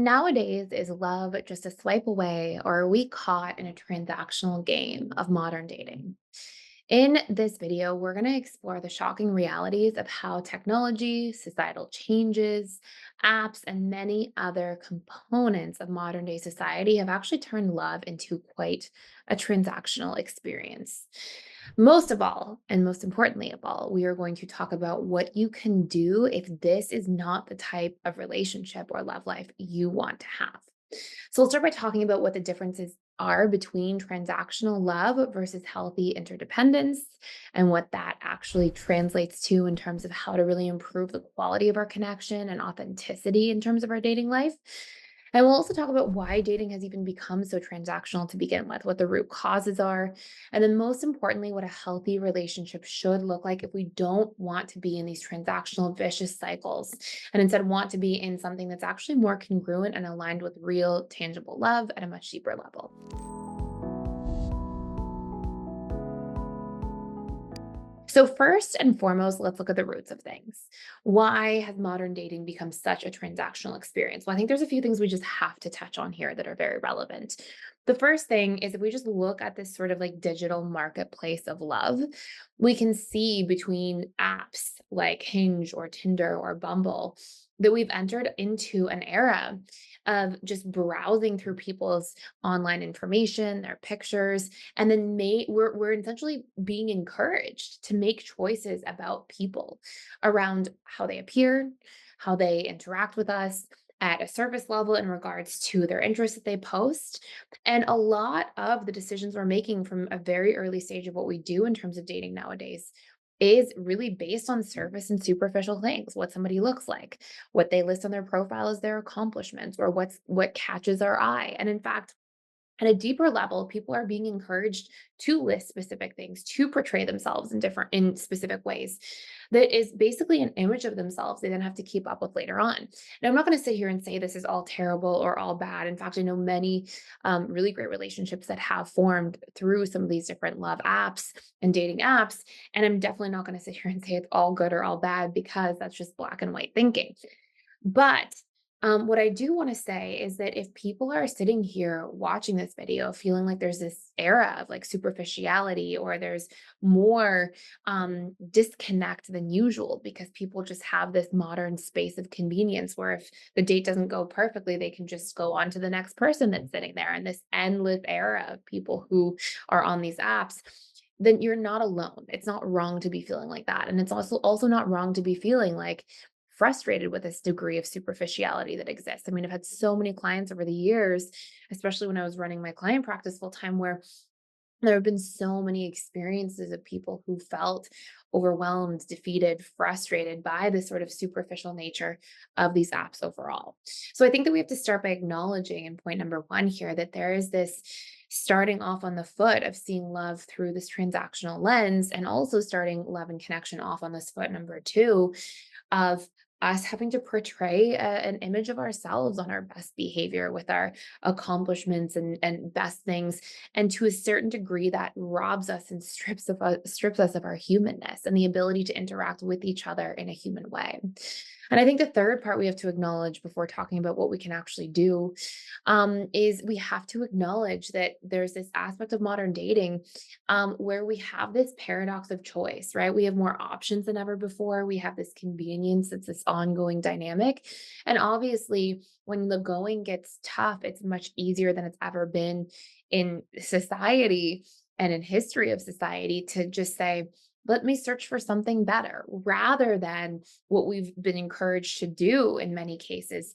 Nowadays, is love just a swipe away, or are we caught in a transactional game of modern dating? In this video, we're going to explore the shocking realities of how technology, societal changes, apps, and many other components of modern day society have actually turned love into quite a transactional experience. Most of all, and most importantly of all, we are going to talk about what you can do if this is not the type of relationship or love life you want to have. So we'll start by talking about what the differences are between transactional love versus healthy interdependence and what that actually translates to in terms of how to really improve the quality of our connection and authenticity in terms of our dating life. And we'll also talk about why dating has even become so transactional to begin with, what the root causes are, and then most importantly, what a healthy relationship should look like if we don't want to be in these transactional vicious cycles and instead want to be in something that's actually more congruent and aligned with real, tangible love at a much deeper level. So, first and foremost, let's look at the roots of things. Why has modern dating become such a transactional experience? Well, I think there's a few things we just have to touch on here that are very relevant. The first thing is if we just look at this sort of like digital marketplace of love, we can see between apps like Hinge or Tinder or Bumble that we've entered into an era of just browsing through people's online information, their pictures, and then we're essentially being encouraged to make choices about people around how they appear, how they interact with us at a surface level in regards to their interests that they post. And a lot of the decisions we're making from a very early stage of what we do in terms of dating nowadays is really based on surface and superficial things, what somebody looks like, what they list on their profile as their accomplishments, or what catches our eye. And in fact, at a deeper level, people are being encouraged to list specific things, to portray themselves in specific ways. That is basically an image of themselves they then have to keep up with later on. Now, I'm not going to sit here and say this is all terrible or all bad. In fact, I know many really great relationships that have formed through some of these different love apps and dating apps. And I'm definitely not going to sit here and say it's all good or all bad because that's just black and white thinking. But what I do want to say is that if people are sitting here watching this video feeling like there's this era of like superficiality or there's more disconnect than usual because people just have this modern space of convenience where if the date doesn't go perfectly, they can just go on to the next person that's sitting there in this endless era of people who are on these apps. Then you're not alone. It's not wrong to be feeling like that. And it's also not wrong to be feeling like frustrated with this degree of superficiality that exists. I mean, I've had so many clients over the years, especially when I was running my client practice full time, where there have been so many experiences of people who felt overwhelmed, defeated, frustrated by the sort of superficial nature of these apps overall. So I think that we have to start by acknowledging in point number one here that there is this starting off on the foot of seeing love through this transactional lens and also starting love and connection off on this foot number two of us having to portray an image of ourselves on our best behavior with our accomplishments and best things, and to a certain degree that robs us and strips us of our humanness and the ability to interact with each other in a human way. And I think the third part we have to acknowledge before talking about what we can actually do is we have to acknowledge that there's this aspect of modern dating where we have this paradox of choice, right? We have more options than ever before. We have this convenience, it's this ongoing dynamic. And obviously, when the going gets tough, it's much easier than it's ever been in society and in history of society to just say, let me search for something better rather than what we've been encouraged to do in many cases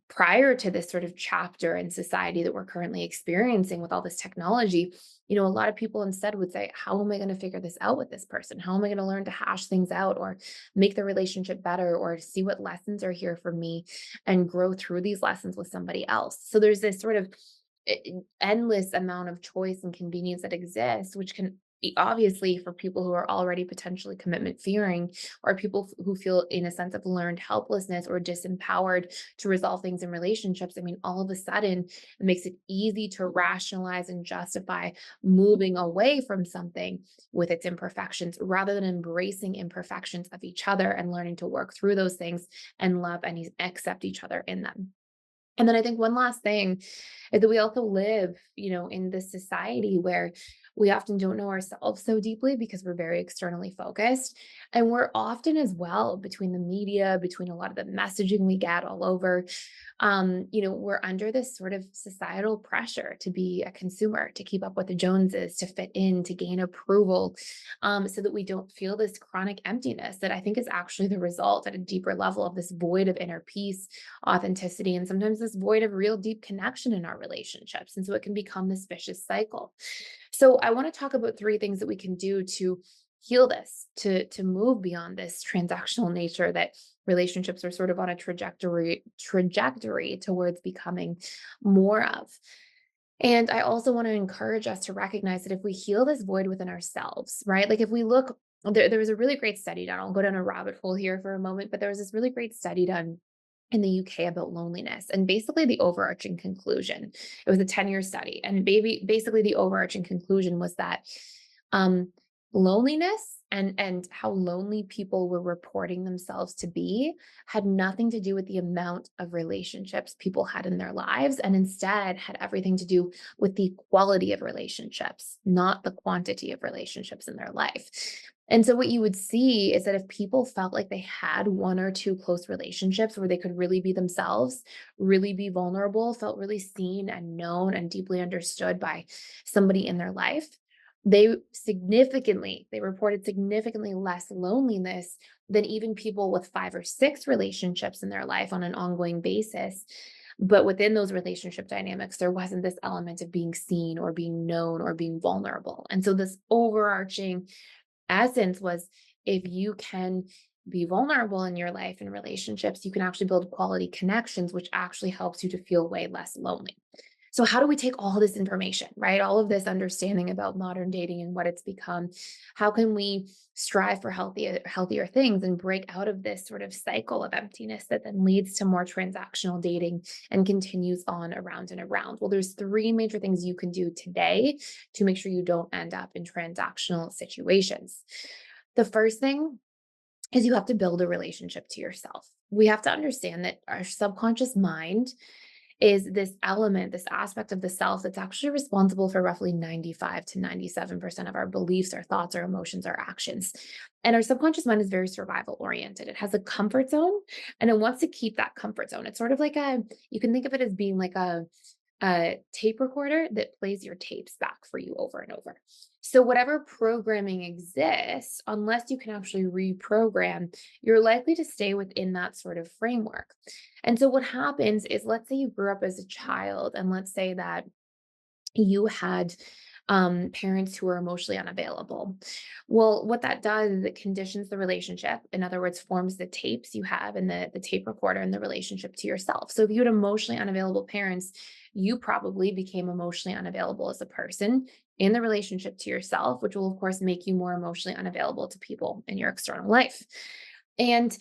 prior to this sort of chapter in society that we're currently experiencing with all this technology. A lot of people instead would say, how am I going to figure this out with this person? How am I going to learn to hash things out or make the relationship better or see what lessons are here for me and grow through these lessons with somebody else? So there's this sort of endless amount of choice and convenience that exists, which can be obviously for people who are already potentially commitment fearing or people who feel in a sense of learned helplessness or disempowered to resolve things in relationships. I mean, all of a sudden, it makes it easy to rationalize and justify moving away from something with its imperfections rather than embracing imperfections of each other and learning to work through those things and love and accept each other in them. And then I think one last thing is that we also live, in this society where we often don't know ourselves so deeply because we're very externally focused. And we're often as well between the media, between a lot of the messaging we get all over, we're under this sort of societal pressure to be a consumer, to keep up with the Joneses, to fit in, to gain approval, so that we don't feel this chronic emptiness that I think is actually the result at a deeper level of this void of inner peace, authenticity, and sometimes this void of real deep connection in our relationships. And so it can become this vicious cycle. So I want to talk about three things that we can do to heal this, to move beyond this transactional nature that relationships are sort of on a trajectory towards becoming more of. And I also want to encourage us to recognize that if we heal this void within ourselves, right? Like if we look, there was a really great study done. I'll go down a rabbit hole here for a moment, but there was this really great study done in the UK about loneliness. And basically, the overarching conclusion, it was a 10-year study. And basically, the overarching conclusion was that um, loneliness and how lonely people were reporting themselves to be had nothing to do with the amount of relationships people had in their lives, and instead had everything to do with the quality of relationships, not the quantity of relationships in their life. And so what you would see is that if people felt like they had one or two close relationships where they could really be themselves, really be vulnerable, felt really seen and known and deeply understood by somebody in their life, they reported significantly less loneliness than even people with five or six relationships in their life on an ongoing basis. But within those relationship dynamics, there wasn't this element of being seen or being known or being vulnerable. And so this overarching essence was, if you can be vulnerable in your life and relationships, you can actually build quality connections, which actually helps you to feel way less lonely. So, how do we take all this information, right? All of this understanding about modern dating and what it's become? How can we strive for healthier things and break out of this sort of cycle of emptiness that then leads to more transactional dating and continues on around and around? Well, there's three major things you can do today to make sure you don't end up in transactional situations. The first thing is you have to build a relationship to yourself. We have to understand that our subconscious mind is this element, this aspect of the self that's actually responsible for roughly 95 to 97% of our beliefs, our thoughts, our emotions, our actions. And our subconscious mind is very survival oriented. It has a comfort zone and it wants to keep that comfort zone. It's sort of like you can think of it as being like a tape recorder that plays your tapes back for you over and over. So, whatever programming exists, unless you can actually reprogram, you're likely to stay within that sort of framework. And so, what happens is, let's say you grew up as a child, and let's say that you had parents who are emotionally unavailable. Well, what that does is it conditions the relationship. In other words, forms the tapes you have in the tape recorder and the relationship to yourself. So if you had emotionally unavailable parents, you probably became emotionally unavailable as a person in the relationship to yourself, which will, of course, make you more emotionally unavailable to people in your external life. And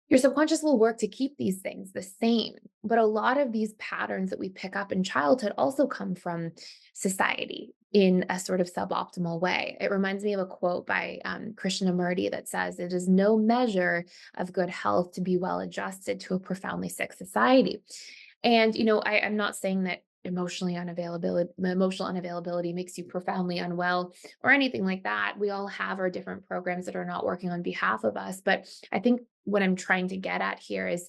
your subconscious will work to keep these things the same. But a lot of these patterns that we pick up in childhood also come from society in a sort of suboptimal way. It reminds me of a quote by Krishnamurti that says, "It is no measure of good health to be well adjusted to a profoundly sick society." And, I'm not saying that emotional unavailability makes you profoundly unwell or anything like that. We all have our different programs that are not working on behalf of us. But I think what I'm trying to get at here is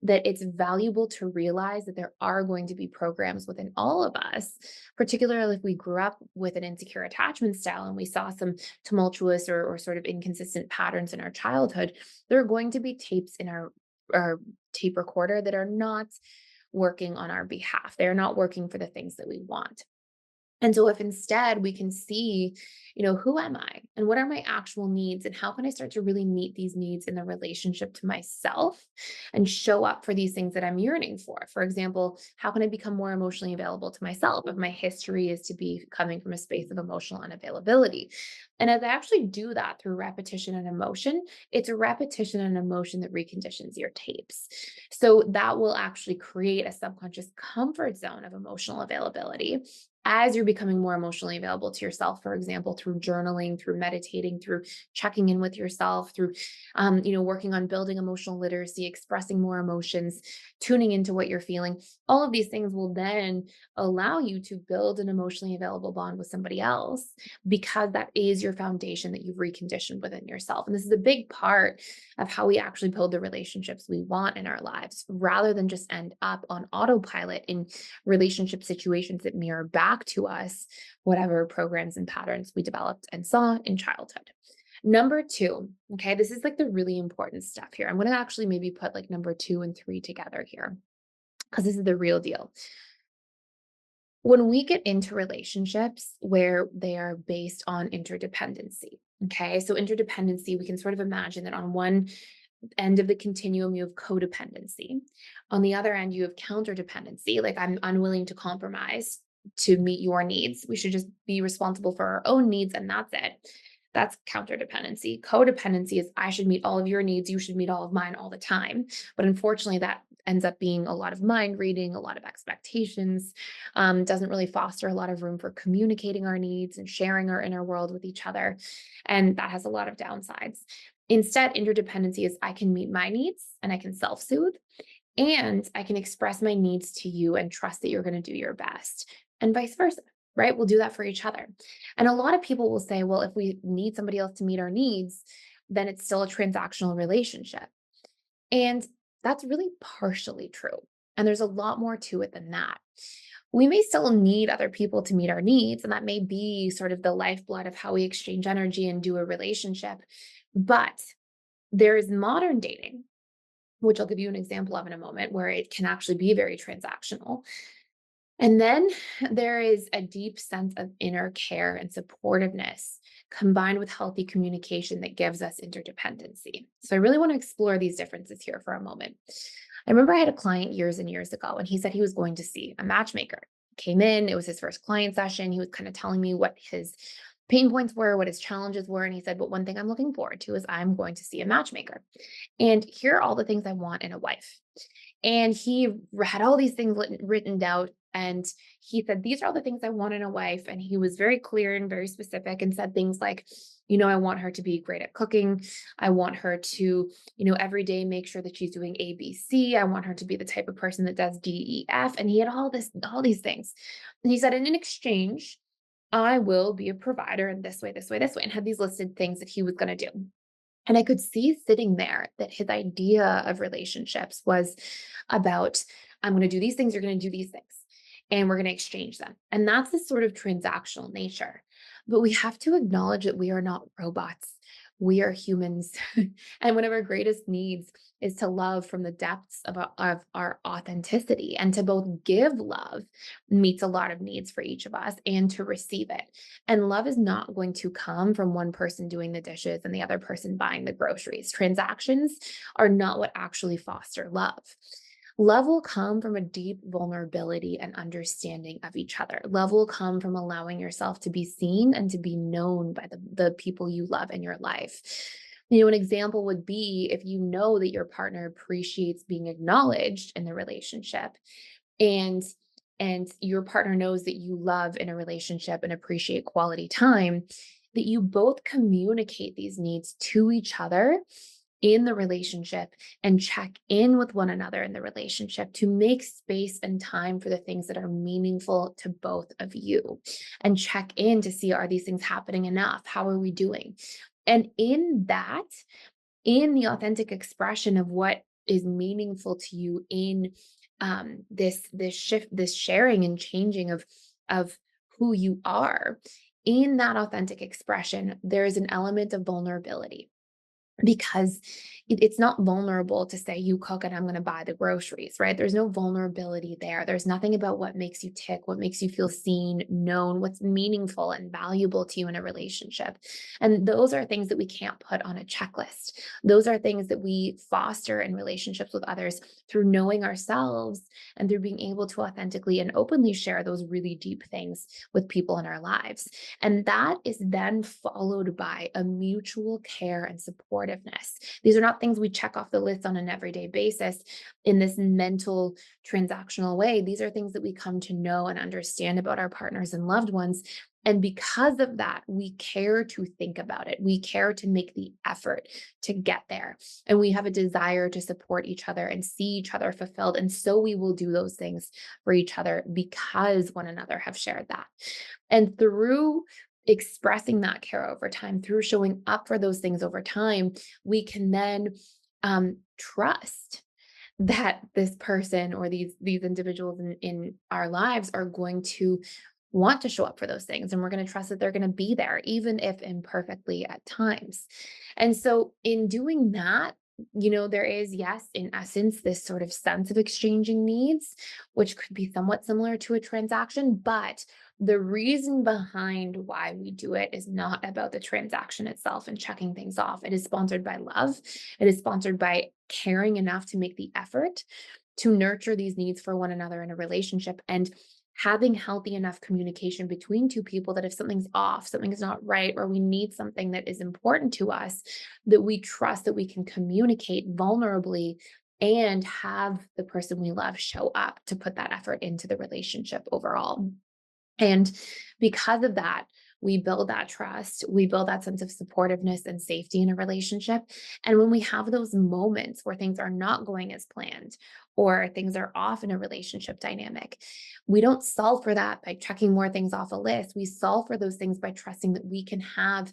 that it's valuable to realize that there are going to be programs within all of us, particularly if we grew up with an insecure attachment style and we saw some tumultuous or sort of inconsistent patterns in our childhood. There are going to be tapes in our tape recorder that are not working on our behalf. They're not working for the things that we want. And so if instead we can see, who am I and what are my actual needs and how can I start to really meet these needs in the relationship to myself and show up for these things that I'm yearning for. For example, how can I become more emotionally available to myself if my history is to be coming from a space of emotional unavailability? And as I actually do that through repetition and emotion, it's a repetition and emotion that reconditions your tapes. So that will actually create a subconscious comfort zone of emotional availability. as you're becoming more emotionally available to yourself, for example, through journaling, through meditating, through checking in with yourself, through, working on building emotional literacy, expressing more emotions, tuning into what you're feeling, all of these things will then allow you to build an emotionally available bond with somebody else because that is your foundation that you've reconditioned within yourself. And this is a big part of how we actually build the relationships we want in our lives rather than just end up on autopilot in relationship situations that mirror back to us whatever programs and patterns we developed and saw in childhood. Number two, okay, this is like the really important stuff here. I'm going to actually maybe put like number two and three together here because this is the real deal. When we get into relationships where they are based on interdependency, okay, so interdependency, we can sort of imagine that on one end of the continuum, you have codependency. On the other end, you have counterdependency, like I'm unwilling to compromise to meet your needs. We should just be responsible for our own needs, and that's it. That's counterdependency. Codependency is I should meet all of your needs, you should meet all of mine all the time. But unfortunately, that ends up being a lot of mind reading, a lot of expectations, doesn't really foster a lot of room for communicating our needs and sharing our inner world with each other. And that has a lot of downsides. Instead, interdependency is I can meet my needs and I can self soothe, and I can express my needs to you and trust that you're going to do your best, and vice versa, right? We'll do that for each other. And a lot of people will say, well, if we need somebody else to meet our needs, then it's still a transactional relationship. And that's really partially true. And there's a lot more to it than that. We may still need other people to meet our needs, and that may be sort of the lifeblood of how we exchange energy and do a relationship. But there is modern dating, which I'll give you an example of in a moment, where it can actually be very transactional. And then there is a deep sense of inner care and supportiveness combined with healthy communication that gives us interdependency. So I really want to explore these differences here for a moment. I remember I had a client years and years ago, and he said he was going to see a matchmaker. Came in, it was his first client session. He was kind of telling me what his pain points were, what his challenges were. And he said, but one thing I'm looking forward to is I'm going to see a matchmaker. And here are all the things I want in a wife. And he had all these things written out. And he said, these are all the things I want in a wife. And he was very clear and very specific and said things like, I want her to be great at cooking. I want her to, every day make sure that she's doing ABC. I want her to be the type of person that does DEF. And he had all these things. And he said, and in exchange, I will be a provider in this way, this way, this way, and had these listed things that he was going to do. And I could see sitting there that his idea of relationships was about, I'm going to do these things, you're going to do these things, and we're going to exchange them. And that's the sort of transactional nature. But we have to acknowledge that we are not robots. We are humans. And one of our greatest needs is to love from the depths of our authenticity, and to both give love meets a lot of needs for each of us and to receive it. And love is not going to come from one person doing the dishes and the other person buying the groceries. Transactions are not what actually foster love. Love will come from a deep vulnerability and understanding of each other. Love will come from allowing yourself to be seen and to be known by the people you love in your life. An example would be if you know that your partner appreciates being acknowledged in the relationship, and your partner knows that you love in a relationship and appreciate quality time, that you both communicate these needs to each other in the relationship and check in with one another in the relationship to make space and time for the things that are meaningful to both of you, and check in to see, are these things happening enough? How are we doing? And in the authentic expression of what is meaningful to you in this shift, this sharing and changing of who you are, in that authentic expression, there is an element of vulnerability, because it's not vulnerable to say you cook and I'm going to buy the groceries, right? There's no vulnerability there. There's nothing about what makes you tick, what makes you feel seen, known, what's meaningful and valuable to you in a relationship. And those are things that we can't put on a checklist. Those are things that we foster in relationships with others through knowing ourselves and through being able to authentically and openly share those really deep things with people in our lives. And that is then followed by a mutual care and supportive supportiveness. These are not things we check off the list on an everyday basis in this mental transactional way. These are things that we come to know and understand about our partners and loved ones. And because of that, we care to think about it. We care to make the effort to get there. And we have a desire to support each other and see each other fulfilled. And so we will do those things for each other because one another have shared that. And through expressing that care over time, through showing up for those things over time, we can then trust that this person or these individuals in our lives are going to want to show up for those things, and we're going to trust that they're going to be there even if imperfectly at times. And so in doing that, there is, yes, in essence, this sort of sense of exchanging needs, which could be somewhat similar to a transaction, but the reason behind why we do it is not about the transaction itself and checking things off. It is sponsored by love. It is sponsored by caring enough to make the effort to nurture these needs for one another in a relationship, and having healthy enough communication between two people that if something's off, something is not right, or we need something that is important to us, that we trust that we can communicate vulnerably and have the person we love show up to put that effort into the relationship overall. And because of that, we build that trust, we build that sense of supportiveness and safety in a relationship. And when we have those moments where things are not going as planned or things are off in a relationship dynamic, we don't solve for that by checking more things off a list. We solve for those things by trusting that we can have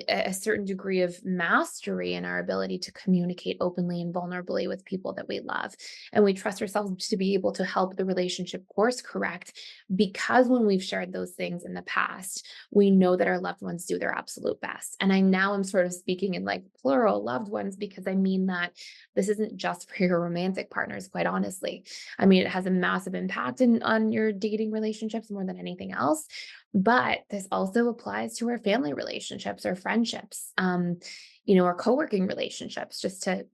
a certain degree of mastery in our ability to communicate openly and vulnerably with people that we love. And we trust ourselves to be able to help the relationship course correct, because when we've shared those things in the past, we know that our loved ones do their absolute best. And I now am sort of speaking in like plural loved ones, because I mean that this isn't just for your romantic partners, quite honestly. I mean, it has a massive impact on your dating relationships more than anything else. But this also applies to our family relationships or friendships, or co-working relationships, just to,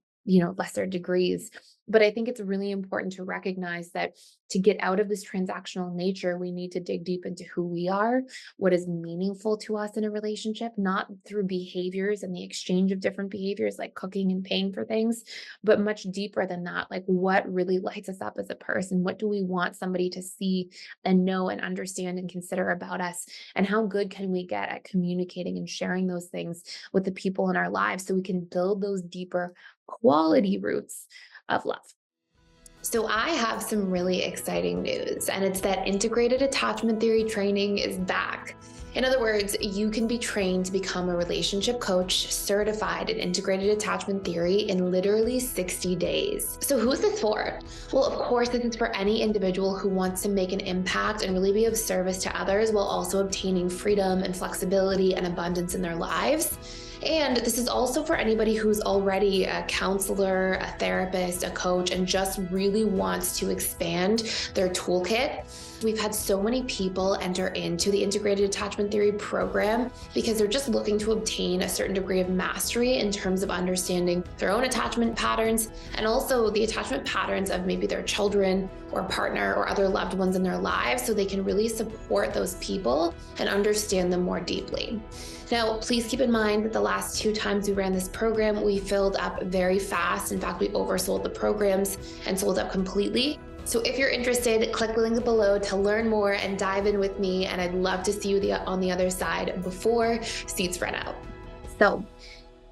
lesser degrees. But I think it's really important to recognize that to get out of this transactional nature, we need to dig deep into who we are, what is meaningful to us in a relationship, not through behaviors and the exchange of different behaviors like cooking and paying for things, but much deeper than that. Like, what really lights us up as a person? What do we want somebody to see and know and understand and consider about us? And how good can we get at communicating and sharing those things with the people in our lives so we can build those deeper quality roots of love? So I have some really exciting news, and it's that integrated attachment theory training is back. In other words, you can be trained to become a relationship coach certified in integrated attachment theory in literally 60 days. So who is this for? Well, of course, this is for any individual who wants to make an impact and really be of service to others while also obtaining freedom and flexibility and abundance in their lives. And this is also for anybody who's already a counselor, a therapist, a coach, and just really wants to expand their toolkit. We've had so many people enter into the integrated attachment theory program because they're just looking to obtain a certain degree of mastery in terms of understanding their own attachment patterns and also the attachment patterns of maybe their children or partner or other loved ones in their lives, so they can really support those people and understand them more deeply. Now, please keep in mind that the last 2 times we ran this program, we filled up very fast. In fact, we oversold the programs and sold out completely. So if you're interested, click the link below to learn more and dive in with me. And I'd love to see you on the other side before seats run out. So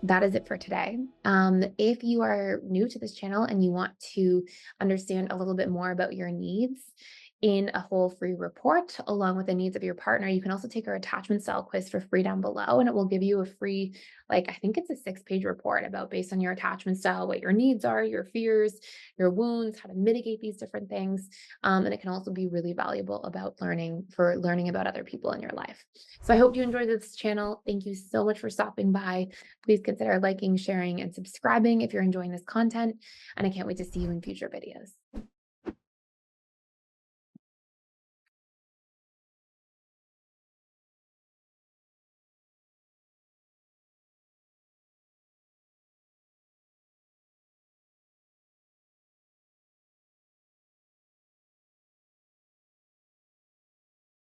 that is it for today. If you are new to this channel and you want to understand a little bit more about your needs in a whole free report, along with the needs of your partner, you can also take our attachment style quiz for free down below, and it will give you a free, I think it's a 6-page report about, based on your attachment style, what your needs are, your fears, your wounds, how to mitigate these different things. And it can also be really valuable about learning about other people in your life. So I hope you enjoyed this channel. Thank you so much for stopping by. Please consider liking, sharing, and subscribing if you're enjoying this content. And I can't wait to see you in future videos.